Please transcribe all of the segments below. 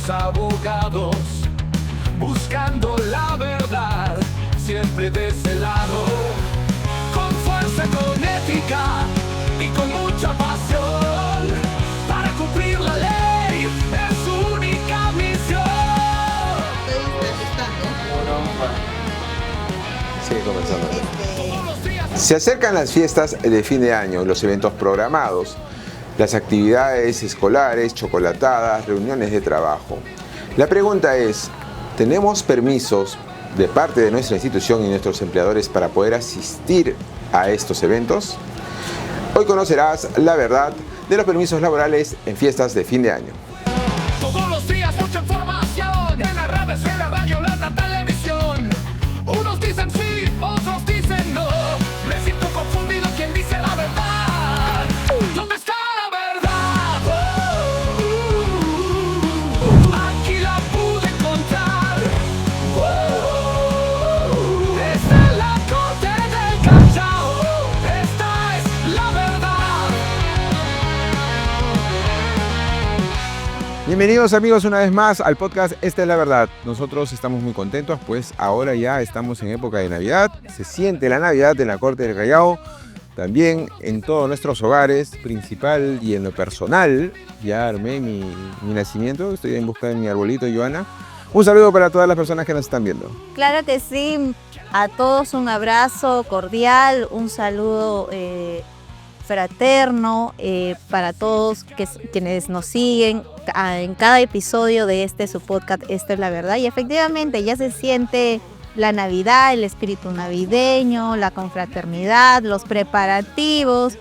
los abogados, buscando la verdad, siempre de ese lado, con fuerza, con ética y con mucha pasión, para cumplir la ley es su única misión. Sigue comenzando. Se acercan las fiestas de fin de año, los eventos programados, las actividades escolares, chocolatadas, reuniones de trabajo. La pregunta es, ¿tenemos permisos de parte de nuestra institución y nuestros empleadores para poder asistir a estos eventos? Hoy conocerás la verdad de los permisos laborales en fiestas de fin de año. Todos los días mucha información, en las redes, en la radio, en la televisión. Unos dicen sí, otros dicen no. Me siento confundido, ¿quién dice la verdad? ¿Dónde está la verdad? Aquí la pude encontrar. Esta es la corte del Callao. Esta es la verdad. Bienvenidos amigos una vez más al podcast Esta es la verdad. Nosotros estamos muy contentos, pues ahora ya estamos en época de Navidad. Se siente la Navidad en la Corte del Callao, también en todos nuestros hogares, principal y en lo personal. Ya armé mi nacimiento, estoy en busca de mi arbolito, Joana. Un saludo para todas las personas que nos están viendo. Claro que sí, a todos un abrazo cordial, un saludo fraterno para todos quienes nos siguen en cada episodio de su podcast Esta es la verdad. Y efectivamente ya se siente la Navidad, el espíritu navideño, la confraternidad, los preparativos.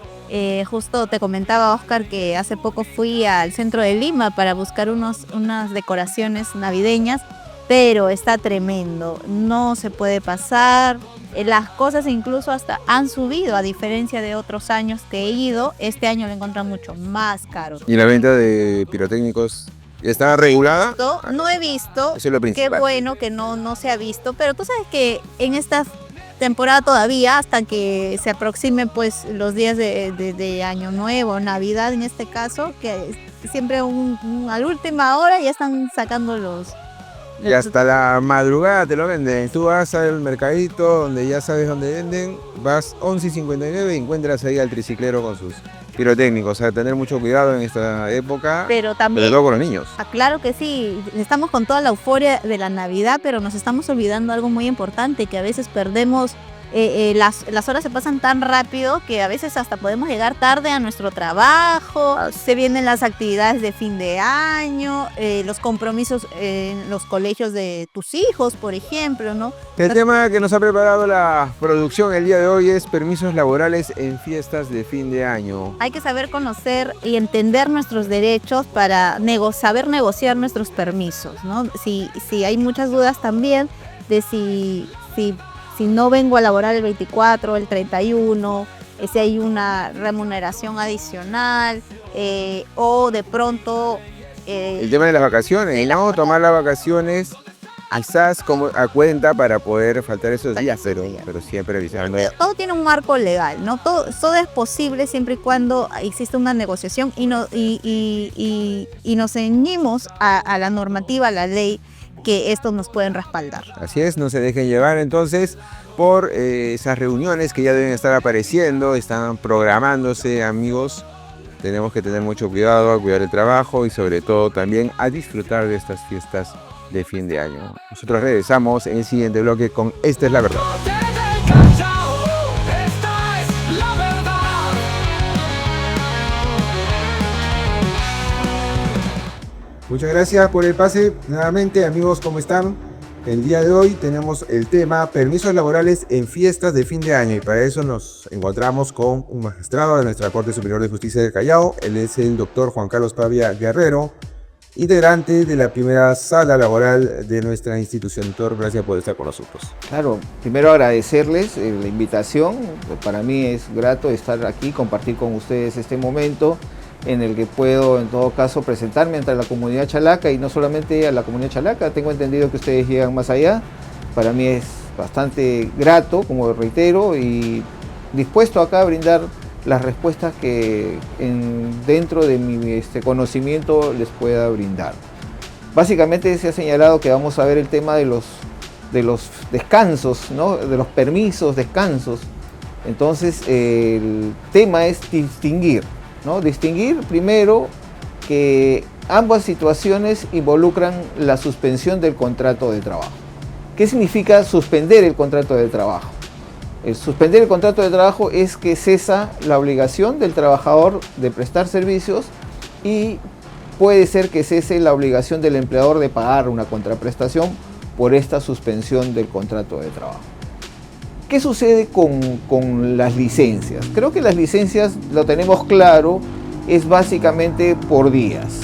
Justo te comentaba, Oscar, que hace poco fui al centro de Lima para buscar unas decoraciones navideñas, pero está tremendo, no se puede pasar. Las cosas incluso hasta han subido, a diferencia de otros años que he ido. Este año lo encuentran mucho más caro. ¿Y la venta de pirotécnicos está regulada? No he visto, Eso es lo principal. qué bueno que no se ha visto, pero tú sabes que en esta temporada todavía, hasta que se aproximen pues los días de Año Nuevo, Navidad en este caso, que siempre a la última hora ya están sacando los... Y hasta la madrugada te lo venden. Tú vas al mercadito donde ya sabes dónde venden, vas 11:59 y encuentras ahí al triciclero con sus pirotécnicos. O sea, tener mucho cuidado en esta época, Pero también, sobre todo con los niños. claro que sí, estamos con toda la euforia de la Navidad, pero nos estamos olvidando algo muy importante, que a veces perdemos, las horas se pasan tan rápido que a veces hasta podemos llegar tarde a nuestro trabajo. Se vienen las actividades de fin de año, los compromisos en los colegios de tus hijos, por ejemplo, ¿no? El tema que nos ha preparado la producción el día de hoy es permisos laborales en fiestas de fin de año. Hay que saber conocer y entender nuestros derechos para saber negociar nuestros permisos, ¿no? Si hay muchas dudas también de si no vengo a laborar el 24, el 31, si hay una remuneración adicional, o de pronto... El tema de las vacaciones, ¿no? Tomar las vacaciones quizás como a cuenta para poder faltar esos días, pero siempre avisando. Todo tiene un marco legal, ¿no? Todo es posible siempre y cuando existe una negociación y nos ceñimos a la normativa, a la ley, que estos nos pueden respaldar. Así es, no se dejen llevar entonces por esas reuniones que ya deben estar apareciendo, están programándose, amigos. Tenemos que tener mucho cuidado, a cuidar el trabajo y sobre todo también a disfrutar de estas fiestas de fin de año. Nosotros regresamos en el siguiente bloque con Esta es la verdad. Muchas gracias por el pase. Nuevamente, amigos, ¿cómo están? El día de hoy tenemos el tema permisos laborales en fiestas de fin de año y para eso nos encontramos con un magistrado de nuestra Corte Superior de Justicia del Callao. Él es el doctor Juan Carlos Pavia Guerrero, integrante de la primera sala laboral de nuestra institución. Doctor, gracias por estar con nosotros. Claro, primero agradecerles la invitación. Para mí es grato estar aquí, compartir con ustedes este momento en el que puedo en todo caso presentarme ante la comunidad chalaca y no solamente a la comunidad chalaca, tengo entendido que ustedes llegan más allá. Para mí es bastante grato, como reitero, y dispuesto acá a brindar las respuestas que dentro de mi conocimiento les pueda brindar. Básicamente se ha señalado que vamos a ver el tema de los descansos, ¿no? De los permisos, descansos. Entonces el tema es distinguir, ¿no? Distinguir primero que ambas situaciones involucran la suspensión del contrato de trabajo. ¿Qué significa suspender el contrato de trabajo? El suspender el contrato de trabajo es que cesa la obligación del trabajador de prestar servicios y puede ser que cese la obligación del empleador de pagar una contraprestación por esta suspensión del contrato de trabajo. ¿Qué sucede con las licencias? Creo que las licencias, lo tenemos claro, es básicamente por días.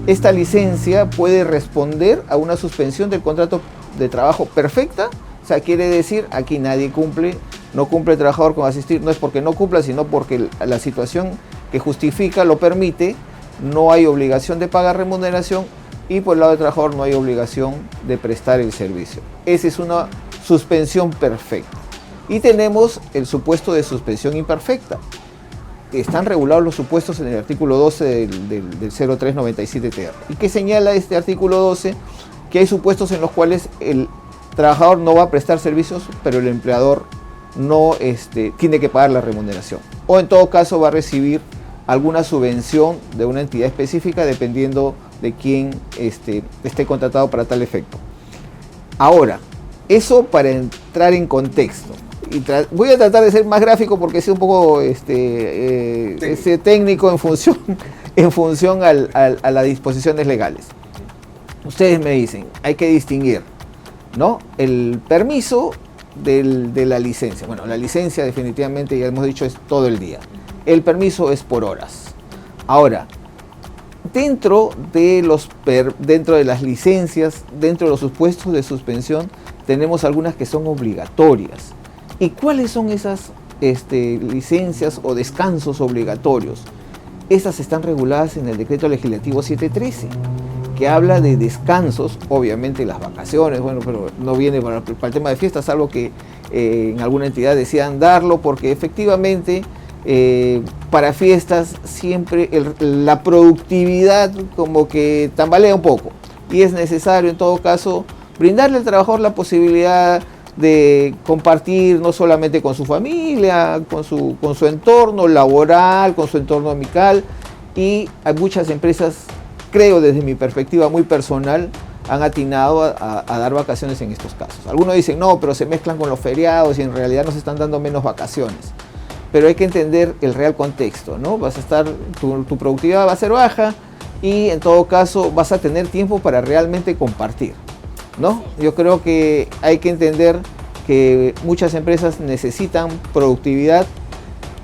Esta licencia puede responder a una suspensión del contrato de trabajo perfecta, o sea, quiere decir aquí nadie cumple, no cumple el trabajador con asistir, no es porque no cumpla, sino porque la situación que justifica lo permite, no hay obligación de pagar remuneración y por el lado del trabajador no hay obligación de prestar el servicio. Esa es una suspensión perfecta. Y tenemos el supuesto de suspensión imperfecta. Están regulados los supuestos en el artículo 12 del 0397-TR. ¿Y qué señala este artículo 12? Que hay supuestos en los cuales el trabajador no va a prestar servicios, pero el empleador no tiene que pagar la remuneración. O en todo caso va a recibir alguna subvención de una entidad específica dependiendo de quién esté contratado para tal efecto. Ahora, eso para entrar en contexto. Voy a tratar de ser más gráfico porque es un poco técnico en función a las disposiciones legales. Ustedes me dicen, hay que distinguir, ¿no? El permiso de la licencia. Bueno, la licencia definitivamente, ya hemos dicho, es todo el día. El permiso es por horas. Ahora, dentro de las licencias, dentro de los supuestos de suspensión, tenemos algunas que son obligatorias. ¿Y cuáles son esas licencias o descansos obligatorios? Estas están reguladas en el Decreto Legislativo 713, que habla de descansos, obviamente las vacaciones, bueno, pero no viene para el tema de fiestas, salvo que en alguna entidad decidan darlo, porque efectivamente para fiestas siempre la productividad como que tambalea un poco y es necesario en todo caso brindarle al trabajador la posibilidad de compartir no solamente con su familia, con su entorno laboral, con su entorno amical, y hay muchas empresas, creo desde mi perspectiva muy personal, han atinado a dar vacaciones en estos casos. Algunos dicen, no, pero se mezclan con los feriados y en realidad nos están dando menos vacaciones. Pero hay que entender el real contexto, ¿no? Tu productividad va a ser baja y en todo caso vas a tener tiempo para realmente compartir, ¿no? Yo creo que hay que entender que muchas empresas necesitan productividad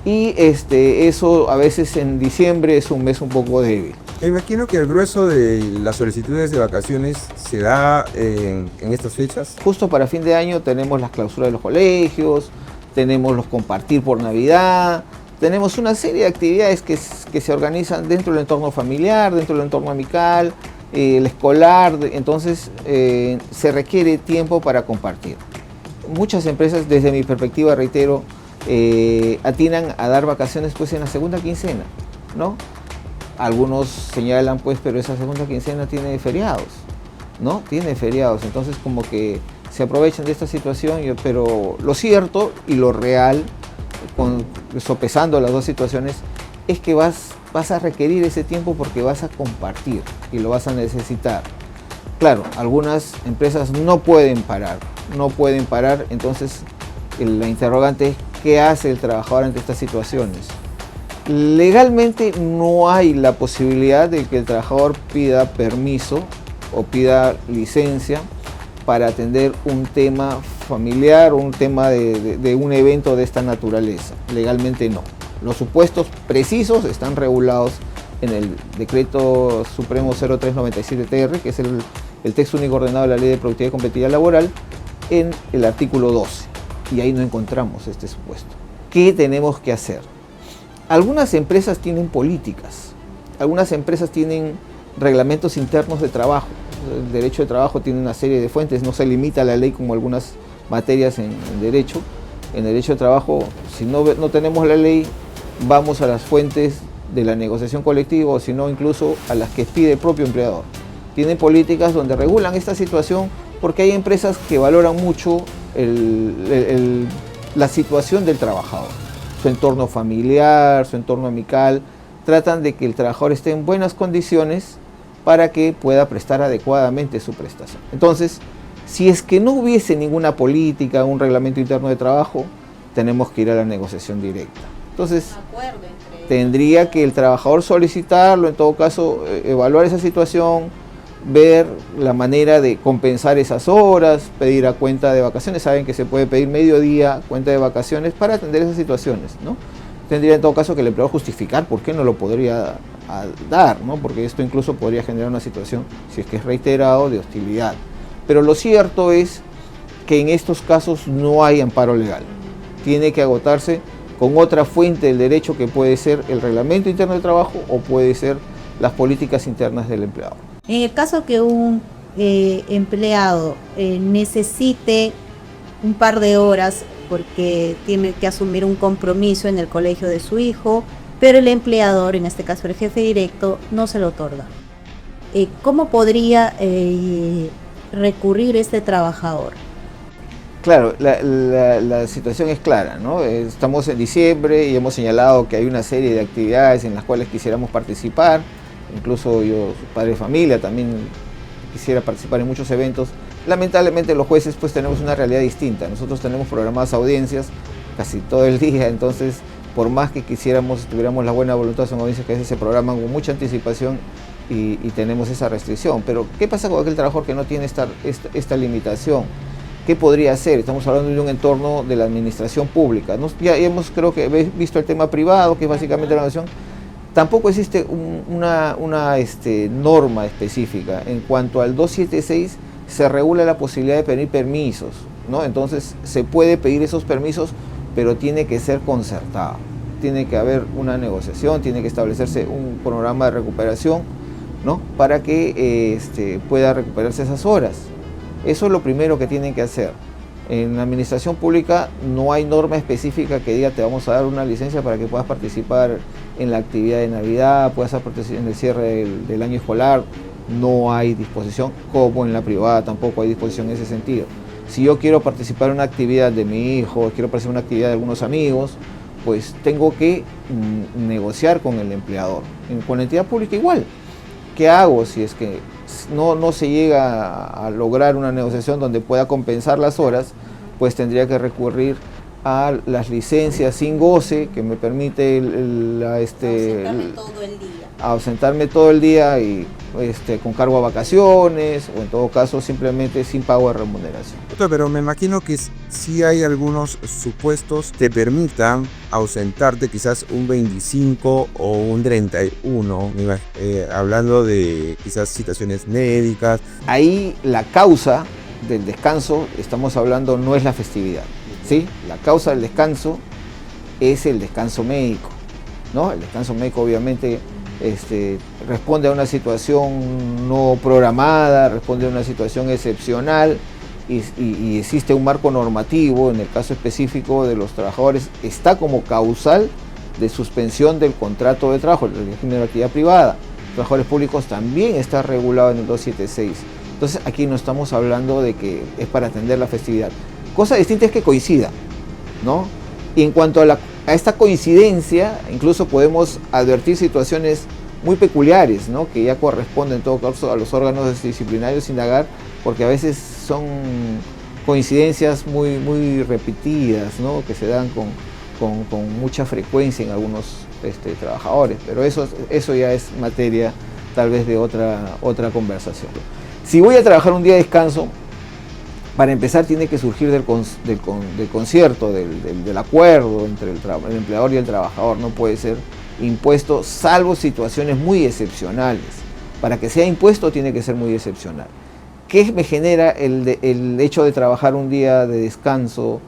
y eso a veces en diciembre es un mes un poco débil. Me imagino que el grueso de las solicitudes de vacaciones se da en estas fechas. Justo para fin de año tenemos las clausuras de los colegios, tenemos los compartir por Navidad, tenemos una serie de actividades que se organizan dentro del entorno familiar, dentro del entorno amical, el escolar, entonces se requiere tiempo para compartir. Muchas empresas, desde mi perspectiva, reitero, atinan a dar vacaciones pues en la segunda quincena, ¿no? Algunos señalan pues, pero esa segunda quincena tiene feriados, ¿no? Tiene feriados, entonces como que se aprovechan de esta situación, pero lo cierto y lo real, sopesando las dos situaciones, es que vas a requerir ese tiempo porque vas a compartir y lo vas a necesitar. Claro, algunas empresas no pueden parar, entonces la interrogante es ¿qué hace el trabajador ante estas situaciones? Legalmente no hay la posibilidad de que el trabajador pida permiso o pida licencia para atender un tema familiar o un tema de un evento de esta naturaleza. Legalmente no. Los supuestos precisos están regulados en el Decreto Supremo 0397-TR, que es el texto único ordenado de la Ley de Productividad y Competitividad Laboral, en el artículo 12. Y ahí no encontramos este supuesto. ¿Qué tenemos que hacer? Algunas empresas tienen políticas, algunas empresas tienen reglamentos internos de trabajo. El derecho de trabajo tiene una serie de fuentes, no se limita a la ley como algunas materias en derecho. En derecho de trabajo, si no tenemos la ley, vamos a las fuentes de la negociación colectiva o si no incluso a las que pide el propio empleador. tienen políticas donde regulan esta situación, porque hay empresas que valoran mucho la situación del trabajador, su entorno familiar, su entorno amical, tratan de que el trabajador esté en buenas condiciones para que pueda prestar adecuadamente su prestación. Entonces, si es que no hubiese ninguna política, un reglamento interno de trabajo, tenemos que ir a la negociación directa. Entonces, tendría que el trabajador solicitarlo, en todo caso, evaluar esa situación, ver la manera de compensar esas horas, pedir a cuenta de vacaciones. Saben que se puede pedir mediodía, cuenta de vacaciones, para atender esas situaciones, ¿no? Tendría en todo caso que el empleador justificar por qué no lo podría dar, ¿no? Porque esto incluso podría generar una situación, si es que es reiterado, de hostilidad. Pero lo cierto es que en estos casos no hay amparo legal. Tiene que agotarse con otra fuente del derecho, que puede ser el reglamento interno de trabajo o puede ser las políticas internas del empleador. En el caso que un empleado necesite un par de horas porque tiene que asumir un compromiso en el colegio de su hijo, pero el empleador, en este caso el jefe directo, no se lo otorga, ¿cómo podría recurrir este trabajador? Claro, la situación es clara, ¿no? Estamos en diciembre y hemos señalado que hay una serie de actividades en las cuales quisiéramos participar. Incluso yo, padre de familia, también quisiera participar en muchos eventos. Lamentablemente los jueces pues tenemos una realidad distinta. Nosotros tenemos programadas audiencias casi todo el día, entonces por más que quisiéramos, tuviéramos la buena voluntad, son audiencias que a veces se programan con mucha anticipación y tenemos esa restricción. Pero ¿qué pasa con aquel trabajador que no tiene esta limitación? ¿Qué podría hacer? Estamos hablando de un entorno de la administración pública. Ya hemos, creo que, visto el tema privado, que es básicamente la nación. Tampoco existe una norma específica. En cuanto al 276, se regula la posibilidad de pedir permisos, ¿no? Entonces, se puede pedir esos permisos, pero tiene que ser concertado. Tiene que haber una negociación, tiene que establecerse un programa de recuperación, ¿no? Para que pueda recuperarse esas horas. Eso es lo primero que tienen que hacer. En la administración pública no hay norma específica que diga te vamos a dar una licencia para que puedas participar en la actividad de Navidad, puedas participar en el cierre del año escolar. No hay disposición, como en la privada tampoco hay disposición en ese sentido. Si yo quiero participar en una actividad de mi hijo, quiero participar en una actividad de algunos amigos, pues tengo que negociar con el empleador. Con la entidad pública igual. ¿Qué hago si es que no se llega a lograr una negociación donde pueda compensar las horas? Pues tendría que recurrir a las licencias sin goce, que me permite ausentarme todo el día y con cargo a vacaciones, o en todo caso simplemente sin pago de remuneración. Pero me imagino que sí hay algunos supuestos que te permitan ausentarte quizás un 25 o un 31, hablando de quizás situaciones médicas. Ahí la causa del descanso, estamos hablando, no es la festividad, ¿sí? La causa del descanso es el descanso médico, ¿no? El descanso médico obviamente responde a una situación no programada, responde a una situación excepcional y existe un marco normativo. En el caso específico de los trabajadores está como causal de suspensión del contrato de trabajo, el régimen de la actividad privada. Los trabajadores públicos también está regulado en el 276. Entonces aquí no estamos hablando de que es para atender la festividad. Cosa distinta es que coincida, ¿no? Y en cuanto a esta coincidencia, incluso podemos advertir situaciones muy peculiares, ¿no? Que ya corresponden en todo caso a los órganos disciplinarios indagar, porque a veces son coincidencias muy repetidas, ¿no? Que se dan con mucha frecuencia en algunos trabajadores, pero eso ya es materia tal vez de otra conversación. Si voy a trabajar un día de descanso, para empezar tiene que surgir del concierto, del acuerdo entre el empleador y el trabajador. No puede ser impuesto salvo situaciones muy excepcionales. Para que sea impuesto tiene que ser muy excepcional. ¿Qué me genera el hecho de trabajar un día de descanso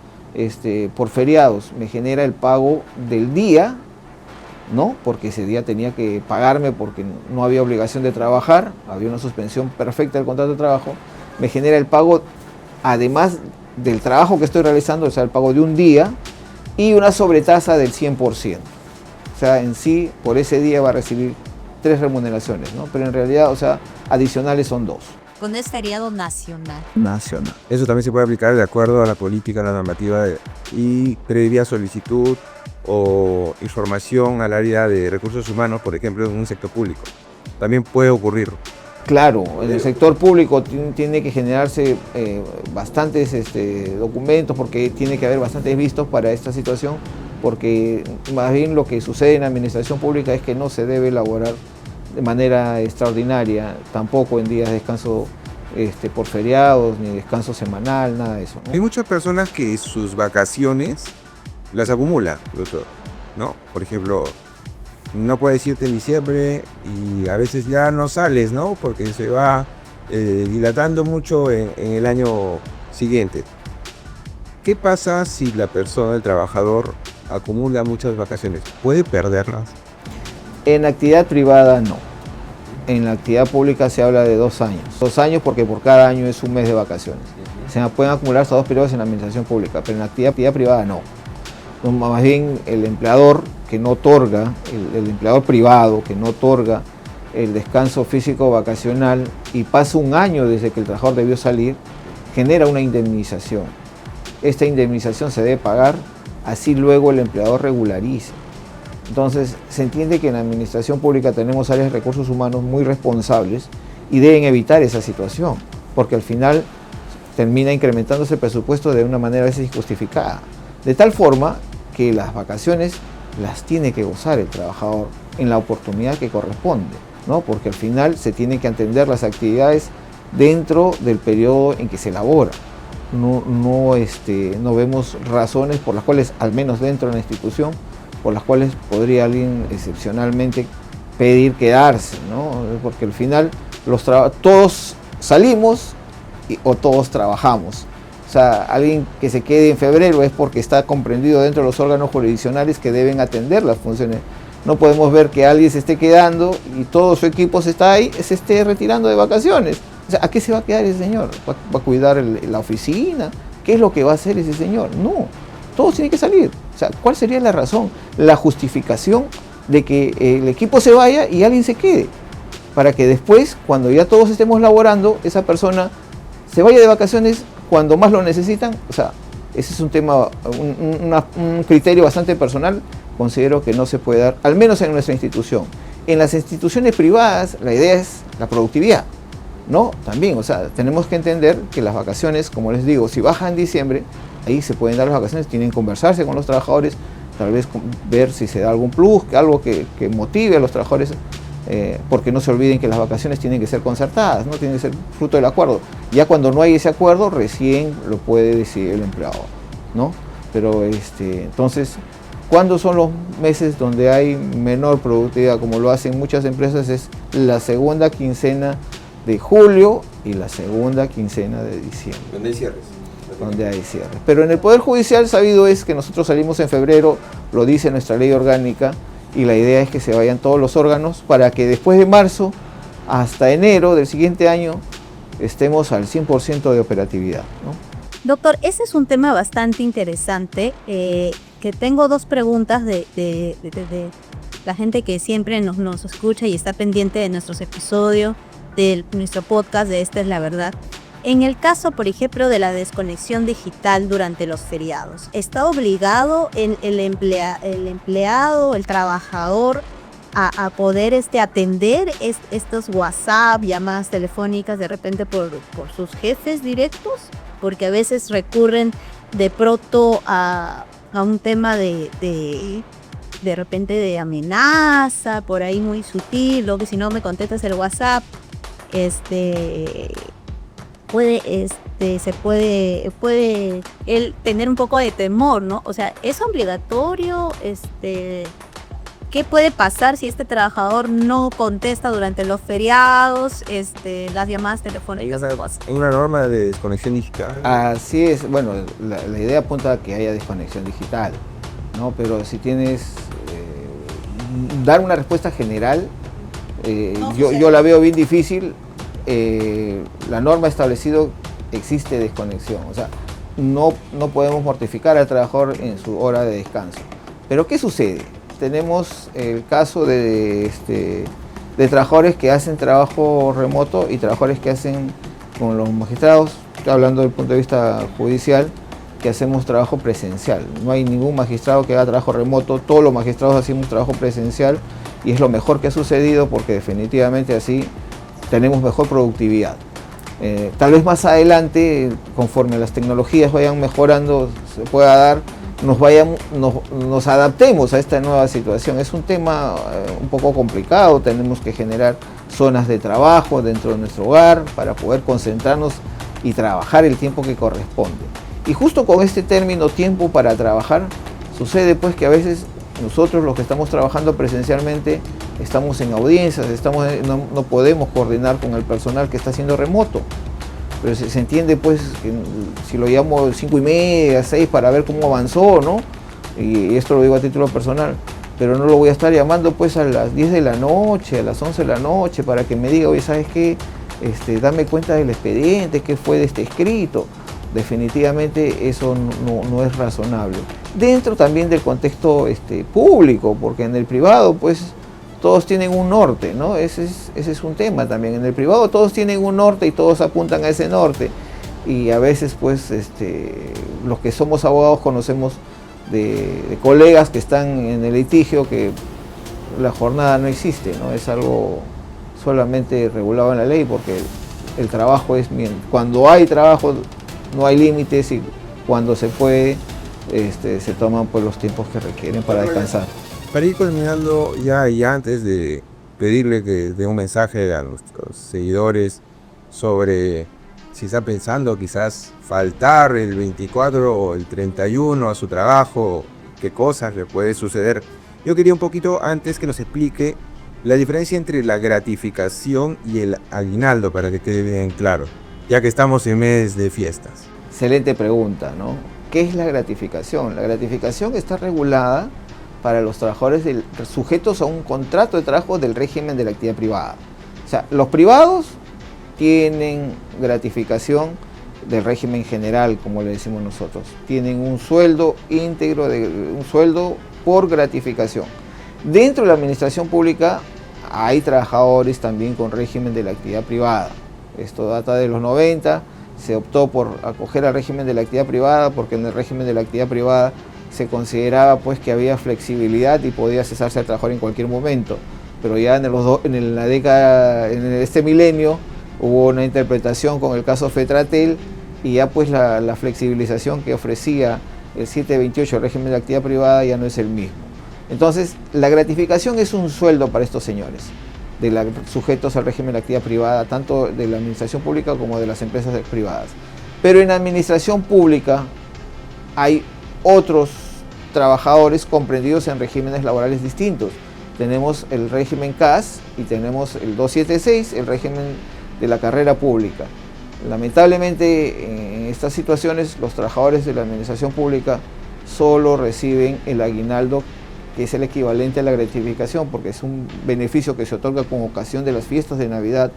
por feriados? Me genera el pago del día, ¿no? Porque ese día tenía que pagarme porque no había obligación de trabajar, había una suspensión perfecta del contrato de trabajo. Me genera el pago, además del trabajo que estoy realizando, o sea, el pago de un día y una sobretasa del 100%. O sea, en sí, por ese día va a recibir 3 remuneraciones, ¿no? Pero en realidad, o sea, adicionales son 2. Cuando es feriado nacional. Nacional. Eso también se puede aplicar de acuerdo a la política, a la normativa y previa solicitud o información al área de recursos humanos, por ejemplo, en un sector público. También puede ocurrir. Claro, en el sector público tiene que generarse bastantes documentos, porque tiene que haber bastantes vistos para esta situación, porque más bien lo que sucede en la administración pública es que no se debe elaborar de manera extraordinaria, tampoco en días de descanso por feriados, ni descanso semanal, nada de eso, ¿no? Hay muchas personas que sus vacaciones las acumulan, doctor, ¿no? Por ejemplo, no puedes irte en diciembre y a veces ya no sales, ¿no? Porque se va dilatando mucho en el año siguiente. ¿Qué pasa si la persona, el trabajador, acumula muchas vacaciones? ¿Puede perderlas? En actividad privada no. En la actividad pública se habla de 2 años. 2 años porque por cada año es un mes de vacaciones. Se pueden acumular hasta 2 periodos en la administración pública, pero en la actividad privada no. Más bien el empleador que no otorga, el empleador privado que no otorga el descanso físico vacacional y pasa un año desde que el trabajador debió salir, genera una indemnización. Esta indemnización se debe pagar, así luego el empleador regulariza. Entonces se entiende que en la administración pública tenemos áreas de recursos humanos muy responsables y deben evitar esa situación, porque al final termina incrementándose el presupuesto de una manera a veces injustificada. De tal forma que las vacaciones las tiene que gozar el trabajador en la oportunidad que corresponde, ¿no? Porque al final se tienen que atender las actividades dentro del periodo en que se elabora. No vemos razones por las cuales, al menos dentro de la institución, por las cuales podría alguien excepcionalmente pedir quedarse, ¿no? Porque al final todos salimos o todos trabajamos. O sea, alguien que se quede en febrero es porque está comprendido dentro de los órganos jurisdiccionales que deben atender las funciones. No podemos ver que alguien se esté quedando y todo su equipo se esté retirando de vacaciones. O sea, ¿a qué se va a quedar ese señor? ¿Va a cuidar la oficina? ¿Qué es lo que va a hacer ese señor? No, todos tienen que salir. O sea, ¿cuál sería la razón, la justificación de que el equipo se vaya y alguien se quede? Para que después, cuando ya todos estemos laborando, esa persona se vaya de vacaciones cuando más lo necesitan. O sea, ese es un tema, un criterio bastante personal. Considero que no se puede dar, al menos en nuestra institución. En las instituciones privadas, la idea es la productividad, ¿no? También, o sea, tenemos que entender que las vacaciones, como les digo, si bajan en diciembre, ahí se pueden dar las vacaciones, tienen que conversarse con los trabajadores, tal vez ver si se da algún plus, algo que motive a los trabajadores, porque no se olviden que las vacaciones tienen que ser concertadas, no tienen que ser fruto del acuerdo. Ya cuando no hay ese acuerdo, recién lo puede decidir el empleador, ¿no? Pero entonces, ¿cuándo son los meses donde hay menor productividad? Como lo hacen muchas empresas, es la segunda quincena de julio y la segunda quincena de diciembre. ¿Dónde hay cierres? Donde hay cierres. Pero en el Poder Judicial, sabido es que nosotros salimos en febrero, lo dice nuestra ley orgánica, y la idea es que se vayan todos los órganos para que después de marzo hasta enero del siguiente año estemos al 100% de operatividad, ¿no? Doctor, ese es un tema bastante interesante, que tengo 2 preguntas de la gente que siempre nos escucha y está pendiente de nuestros episodios, de nuestro podcast de Esta es la Verdad. En el caso, por ejemplo, de la desconexión digital durante los feriados, ¿está obligado el empleado, el trabajador, a poder atender estos WhatsApp, llamadas telefónicas de repente por sus jefes directos? Porque a veces recurren de pronto a un tema de repente de amenaza, por ahí muy sutil, o que si no me contestas el WhatsApp, puede él tener un poco de temor, ¿no? O sea, ¿es obligatorio? ¿Qué puede pasar si este trabajador no contesta durante los feriados, las llamadas telefónicas de WhatsApp? ¿Hay una norma de desconexión digital? Así es, bueno, la idea apunta a que haya desconexión digital, ¿no? Pero si tienes, dar una respuesta general, yo la veo bien difícil. La norma ha establecido existe desconexión, o sea, no podemos mortificar al trabajador en su hora de descanso. Pero ¿qué sucede? Tenemos el caso de de trabajadores que hacen trabajo remoto y trabajadores que hacen con los magistrados, hablando desde el punto de vista judicial, que hacemos trabajo presencial. No hay ningún magistrado que haga trabajo remoto, todos los magistrados hacemos trabajo presencial y es lo mejor que ha sucedido porque definitivamente así tenemos mejor productividad. Tal vez más adelante, conforme las tecnologías vayan mejorando, se pueda dar, nos adaptemos a esta nueva situación. Es un tema un poco complicado, tenemos que generar zonas de trabajo dentro de nuestro hogar para poder concentrarnos y trabajar el tiempo que corresponde. Y justo con este término tiempo para trabajar, sucede pues que a veces nosotros los que estamos trabajando presencialmente estamos en audiencias, no podemos coordinar con el personal que está haciendo remoto. Pero se entiende pues que si lo llamo 5:30, 6 para ver cómo avanzó, ¿no? Y esto lo digo a título personal, pero no lo voy a estar llamando pues a las 10 de la noche, a las 11 de la noche para que me diga, oye, ¿sabes qué? Dame cuenta del expediente, qué fue de este escrito. Definitivamente eso no es razonable. Dentro también del contexto público, porque en el privado pues todos tienen un norte, ¿no? Ese es un tema también. En el privado todos tienen un norte y todos apuntan a ese norte. Y a veces pues los que somos abogados conocemos de colegas que están en el litigio que la jornada no existe, ¿no? Es algo solamente regulado en la ley porque el trabajo es bien. Cuando hay trabajo no hay límites y cuando se puede se toman pues los tiempos que requieren para descansar. Para ir culminando ya y antes de pedirle que dé un mensaje a nuestros seguidores sobre si está pensando quizás faltar el 24 o el 31 a su trabajo, qué cosas le puede suceder. Yo quería un poquito antes que nos explique la diferencia entre la gratificación y el aguinaldo para que quede bien claro, ya que estamos en mes de fiestas. Excelente pregunta, ¿no? ¿Qué es la gratificación? La gratificación está regulada para los trabajadores sujetos a un contrato de trabajo del régimen de la actividad privada. O sea, los privados tienen gratificación del régimen general, como le decimos nosotros. Tienen un sueldo íntegro, un sueldo por gratificación. Dentro de la administración pública hay trabajadores también con régimen de la actividad privada. Esto data de los 90, se optó por acoger al régimen de la actividad privada porque en el régimen de la actividad privada se consideraba pues que había flexibilidad y podía cesarse a trabajar en cualquier momento. Pero ya en la década, en este milenio, hubo una interpretación con el caso Fetratel y ya pues la flexibilización que ofrecía el 728 del régimen de la actividad privada ya no es el mismo. Entonces, la gratificación es un sueldo para estos señores, sujetos al régimen de la actividad privada, tanto de la administración pública como de las empresas privadas. Pero en la administración pública hay otros trabajadores comprendidos en regímenes laborales distintos. Tenemos el régimen CAS y tenemos el 276, el régimen de la carrera pública. Lamentablemente, en estas situaciones, los trabajadores de la administración pública solo reciben el aguinaldo, que es el equivalente a la gratificación, porque es un beneficio que se otorga con ocasión de las fiestas de Navidad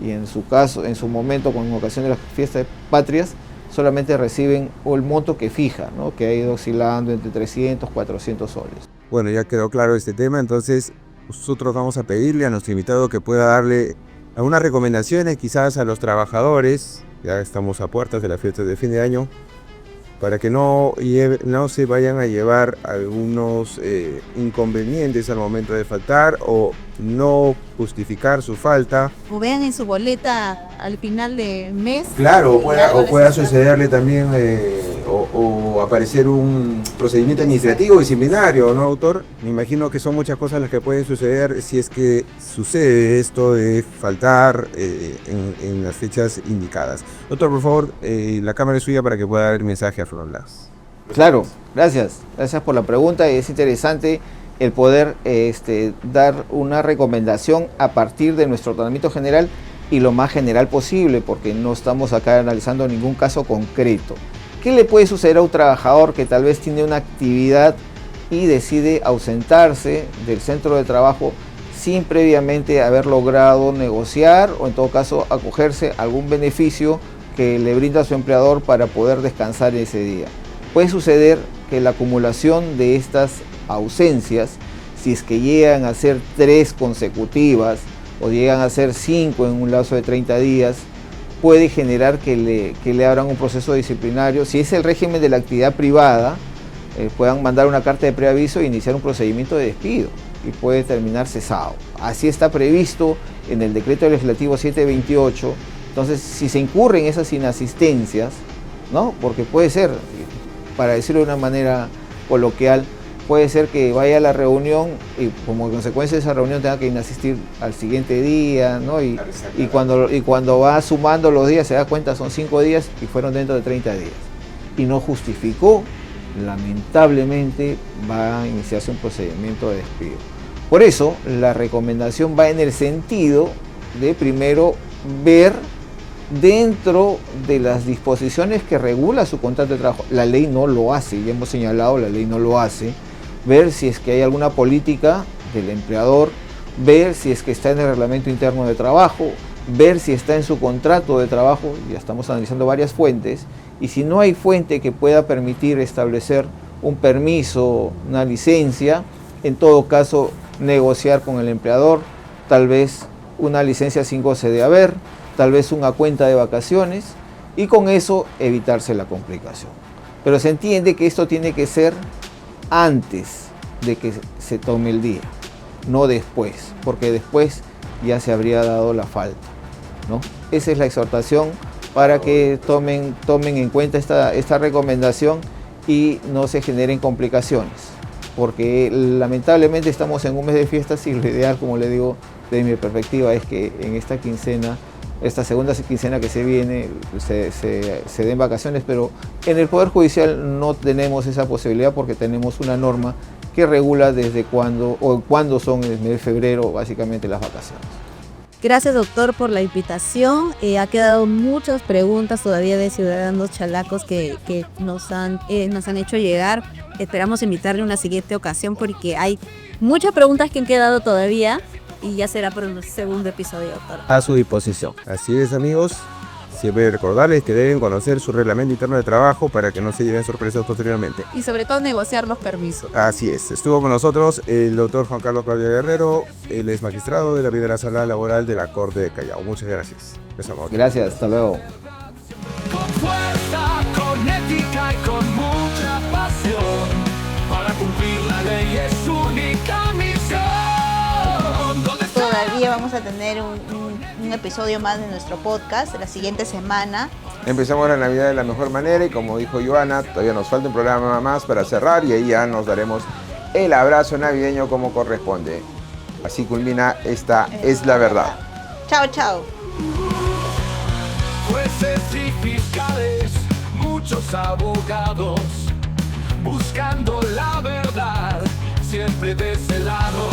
y en su caso, en su momento, con ocasión de las fiestas patrias, solamente reciben el monto que fija, ¿no? Que ha ido oscilando entre 300, 400 soles. Bueno, ya quedó claro este tema, entonces nosotros vamos a pedirle a nuestro invitado que pueda darle algunas recomendaciones quizás a los trabajadores, ya estamos a puertas de las fiestas de fin de año, para que no se vayan a llevar algunos inconvenientes al momento de faltar o no justificar su falta. O vean en su boleta al final de mes. Claro, o pueda sucederle también o aparecer un procedimiento administrativo disciplinario, ¿no, autor? Me imagino que son muchas cosas las que pueden suceder si es que sucede esto de faltar en las fechas indicadas. Doctor, por favor, la cámara es suya para que pueda dar el mensaje a Flor Blas. Claro, gracias por la pregunta. Es interesante el poder dar una recomendación a partir de nuestro tratamiento general y lo más general posible, porque no estamos acá analizando ningún caso concreto. ¿Qué le puede suceder a un trabajador que tal vez tiene una actividad y decide ausentarse del centro de trabajo sin previamente haber logrado negociar o en todo caso acogerse a algún beneficio que le brinda a su empleador para poder descansar ese día? Puede suceder que la acumulación de estas ausencias, si es que llegan a ser 3 consecutivas, o llegan a ser 5 en un lapso de 30 días, puede generar que le abran un proceso disciplinario. Si es el régimen de la actividad privada, puedan mandar una carta de preaviso e iniciar un procedimiento de despido y puede terminar cesado. Así está previsto en el decreto legislativo 728. Entonces, si se incurren esas inasistencias, ¿no? Porque puede ser, para decirlo de una manera coloquial, puede ser que vaya a la reunión y como consecuencia de esa reunión tenga que inasistir al siguiente día, ¿no? Y cuando va sumando los días se da cuenta son 5 días y fueron dentro de 30 días. Y no justificó, lamentablemente va a iniciarse un procedimiento de despido. Por eso la recomendación va en el sentido de primero ver dentro de las disposiciones que regula su contrato de trabajo. La ley no lo hace, ya hemos señalado, la ley no lo hace. Ver si es que hay alguna política del empleador, ver si es que está en el reglamento interno de trabajo, ver si está en su contrato de trabajo, ya estamos analizando varias fuentes, y si no hay fuente que pueda permitir establecer un permiso, una licencia, en todo caso negociar con el empleador, tal vez una licencia sin goce de haber, tal vez una cuenta de vacaciones, y con eso evitarse la complicación. Pero se entiende que esto tiene que ser antes de que se tome el día, no después, porque después ya se habría dado la falta, ¿no? Esa es la exhortación para que tomen en cuenta esta recomendación y no se generen complicaciones, porque lamentablemente estamos en un mes de fiestas y lo ideal, como le digo, desde mi perspectiva, es que en esta quincena, esta segunda quincena que se viene, se den vacaciones, pero en el Poder Judicial no tenemos esa posibilidad porque tenemos una norma que regula desde cuándo o cuándo son en el mes de febrero básicamente las vacaciones. Gracias, doctor, por la invitación. Ha quedado muchas preguntas todavía de ciudadanos chalacos que nos han hecho llegar. Esperamos invitarle una siguiente ocasión porque hay muchas preguntas que han quedado todavía y ya será por un segundo episodio, doctor. A su disposición. Así es, amigos. Siempre recordarles que deben conocer su reglamento interno de trabajo para que no se lleven sorpresas posteriormente. Y sobre todo negociar los permisos. Así es. Estuvo con nosotros el doctor Juan Carlos Claudio Guerrero. Él es magistrado de la primera sala laboral de la Corte de Callao. Muchas gracias. Gracias, hasta luego. Con fuerza, con ética y con mucha pasión, para cumplir la ley es única misión. Todavía vamos a tener un episodio más de nuestro podcast la siguiente semana. Empezamos la Navidad de la mejor manera y como dijo Joana, todavía nos falta un programa más para cerrar y ahí ya nos daremos el abrazo navideño como corresponde. Así culmina esta Es la Verdad. Chao, chao. Jueces y fiscales, muchos abogados, buscando la verdad, siempre de ese lado.